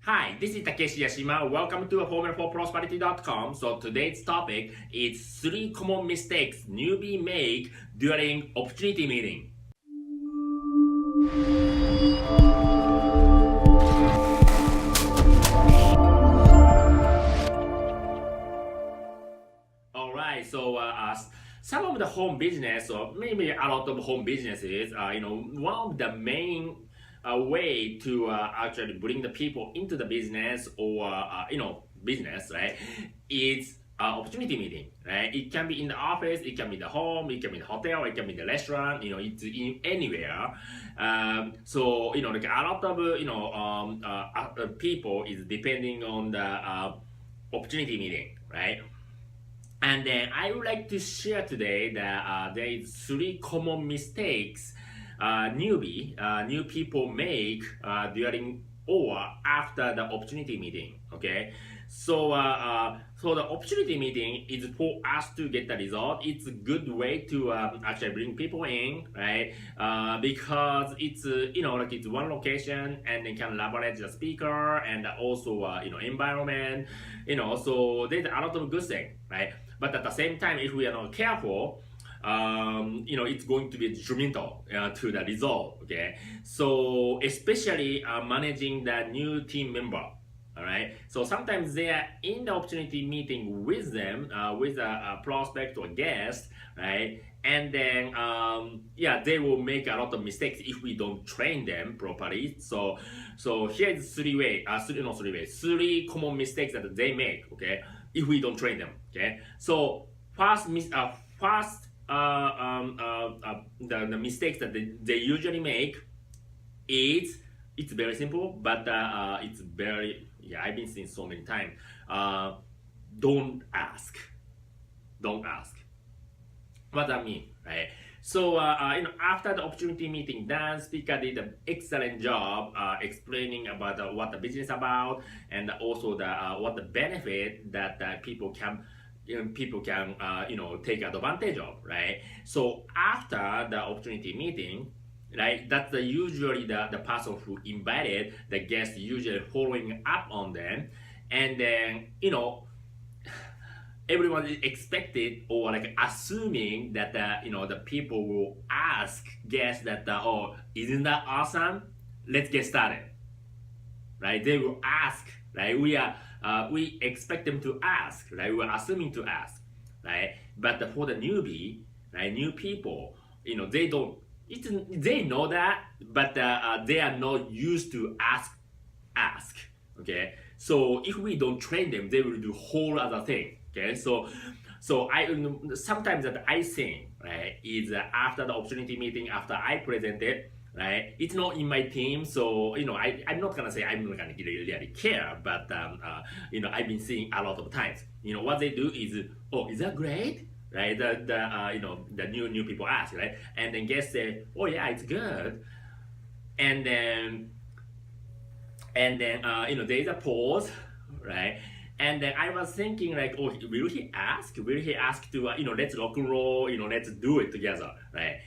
Hi, this is Takeshi Yashima. Welcome to formula4prosperity.com. So today's topic is 3 common mistakes newbie make during opportunity meeting. Alright, so some of the home business, or maybe a lot of home businesses, one of the main way to actually bring the people into the business or business, right, is opportunity meeting, right? It can be in the office, it can be in the home, it can be in the hotel, it can be in the restaurant, it's in anywhere. Like a lot of people is depending on the opportunity meeting, right? And then I would like to share today that there is 3 common mistakes new people make during or after the opportunity meeting. Okay, so the opportunity meeting is for us to get the result. It's a good way to actually bring people in, right? Because it's it's one location and they can leverage the speaker and also environment. So there's a lot of good things, right? But at the same time, if we are not careful, it's going to be detrimental to the result. Okay, so especially managing the new team member. All right, so sometimes they are in the opportunity meeting with them, with a prospect or guest, right? And then they will make a lot of mistakes if we don't train them properly. So here's three common mistakes that they make. Okay, if we don't train them. Okay, so the mistakes that they usually make is, it's very simple, but it's very, I've been seeing so many times. Don't ask. What that mean, right? So after the opportunity meeting, Dan speaker did an excellent job explaining about what the business about, and also the what the benefit that people can take advantage of, right? So after the opportunity meeting, right, that's usually the person who invited the guest usually following up on them, and then everyone is expected or like assuming that the people will ask guests that oh, isn't that awesome, let's get started, right? They will ask, right? We expect them to ask, right? We're assuming to ask, right? But for the newbie, right, new people, they don't, they know that, but they are not used to ask. Okay, so if we don't train them, they will do whole other thing. Okay, so I sometimes that I think, right, is after the opportunity meeting, after I presented, right, it's not in my team, so I'm not gonna say I'm not gonna really care, but I've been seeing a lot of times, what they do is, oh, is that great, right? The new people ask, right, and then guests say, oh yeah, it's good, and then there's a pause, right? And then I was thinking like, oh, will he ask? Will he ask to let's rock and roll, let's do it together, right?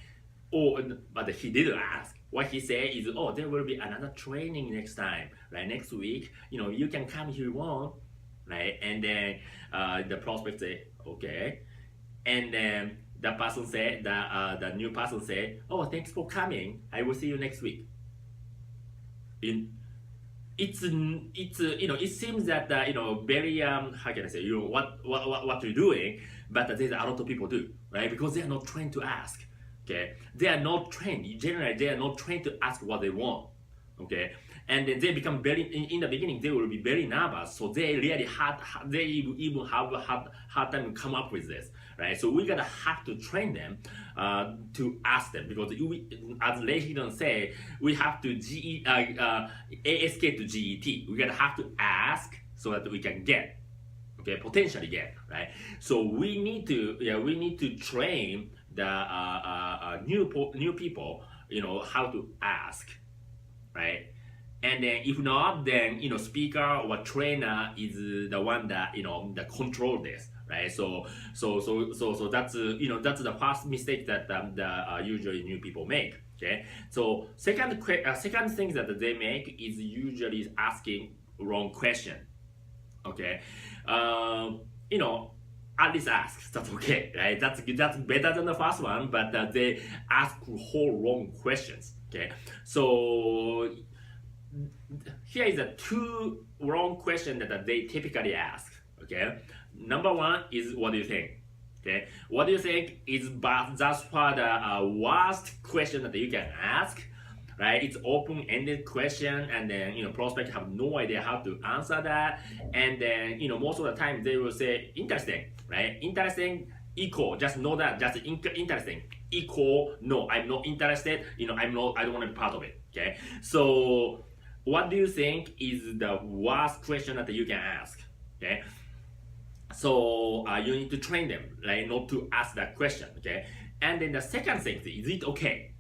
Oh, but he didn't ask. What he said is, oh, there will be another training next time, right? Next week, you can come if you want, right? And then the prospect say, okay, and then the person said, the new person said, oh, thanks for coming. I will see you next week. It's it seems that very how can I say, what you're doing, but there's a lot of people do, right? Because they are not trained to ask. Okay, they are not trained. Generally, they are not trained to ask what they want. Okay, and then they become very in the beginning they will be very nervous, so they really they even have a hard time to come up with this, right? So we gotta have to train them to ask them, because as Lehidan say, we have to ASK to GET. We gotta have to ask so that we can get, okay, potentially get, right? So we need to train the new people, how to ask, right? And then if not, then speaker or trainer is the one that that control this, right? So that's that's the first mistake that the usually new people make. Okay, so second thing that they make is usually asking wrong question. Okay, you know, at least ask. That's okay, right? That's better than the first one, but they ask whole wrong questions. Okay, so here is the two wrong questions that they typically ask. Okay, number one is what do you think? Okay, what do you think is but that's for the worst question that you can ask, right? It's open-ended question, and then prospects have no idea how to answer that, and then most of the time they will say interesting, right? Interesting equal just know that just interesting equal no, I'm not interested. I don't want to be part of it. Okay, so what do you think is the worst question that you can ask? Okay, so you need to train them, right, not to ask that question. Okay, and then the second thing is it okay?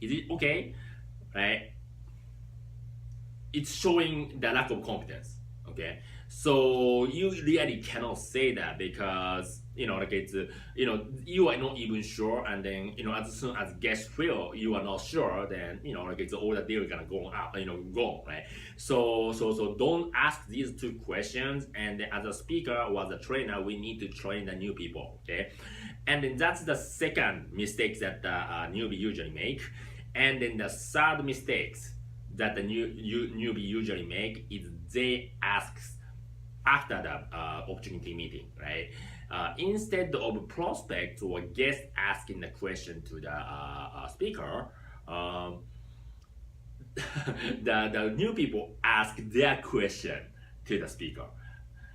Is it okay? Right? It's showing the lack of competence. Okay, so you really cannot say that because like it's you are not even sure, and then as soon as guests feel you are not sure, then like it's all the deal gonna go out, go right. So don't ask these two questions, and as a speaker or as a trainer, we need to train the new people. Okay, and then that's the second mistake that the newbie usually make. And then the third mistakes that the newbie usually make is they ask after the opportunity meeting, right? Instead of prospect or guest asking the question to the speaker, the new people ask their question to the speaker,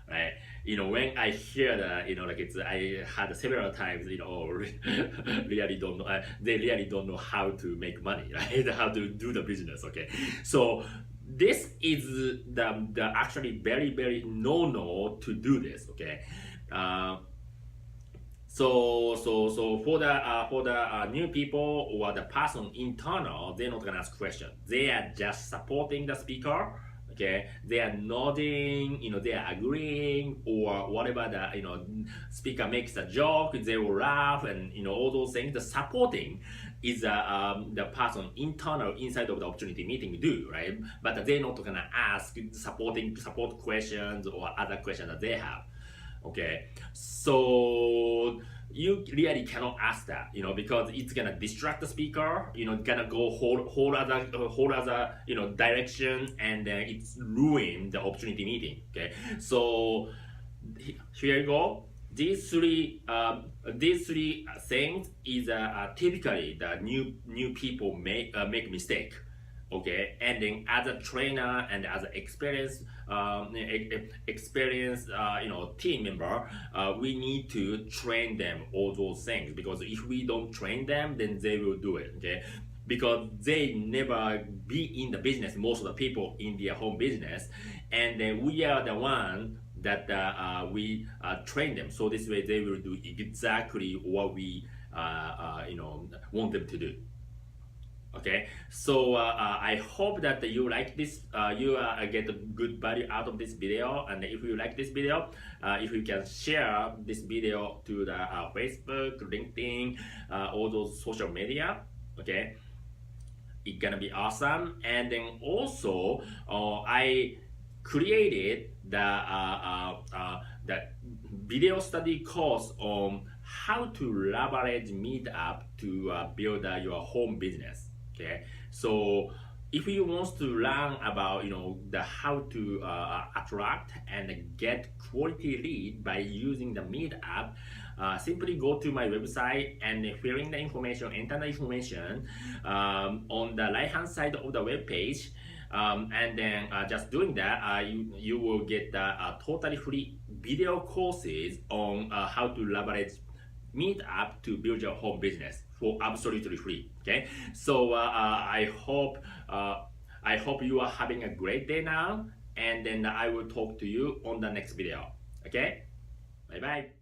right? When I hear the like it's I had several times really don't know, they really don't know how to make money, right? How to do the business. Okay, so this is the actually very no to do this. Okay, so for the new people or the person internal, they're not gonna ask questions. They are just supporting the speaker. Okay, they are nodding, they are agreeing, or whatever the speaker makes a joke, they will laugh, and all those things. The supporting is the person internal inside of the opportunity meeting do, right? But they're not gonna ask support questions or other questions that they have. Okay, so you really cannot ask that, because it's gonna distract the speaker, gonna go whole other direction, and then it's ruin the opportunity meeting. Okay, so here you go. These three things is typically the new people make mistake. Okay, and then as a trainer and as an experienced team member, we need to train them all those things, because if we don't train them, then they will do it. Okay, because they never be in the business, most of the people in their home business, and then we are the one that we train them, so this way they will do exactly what we want them to do. Okay, so I hope that you like this, you get a good value out of this video. And if you like this video, if you can share this video to the Facebook, LinkedIn, all those social media, okay, it's gonna be awesome. And then also I created the video study course on how to leverage Meetup to build your home business. Okay, so if you want to learn about the how to attract and get quality lead by using the Meetup, simply go to my website and fill in the information, enter the information on the right hand side of the web page, and then just doing that, you will get totally free video courses on how to leverage Meetup to build your home business for absolutely free. Okay, so I hope you are having a great day now, and then I will talk to you on the next video. Okay, bye bye.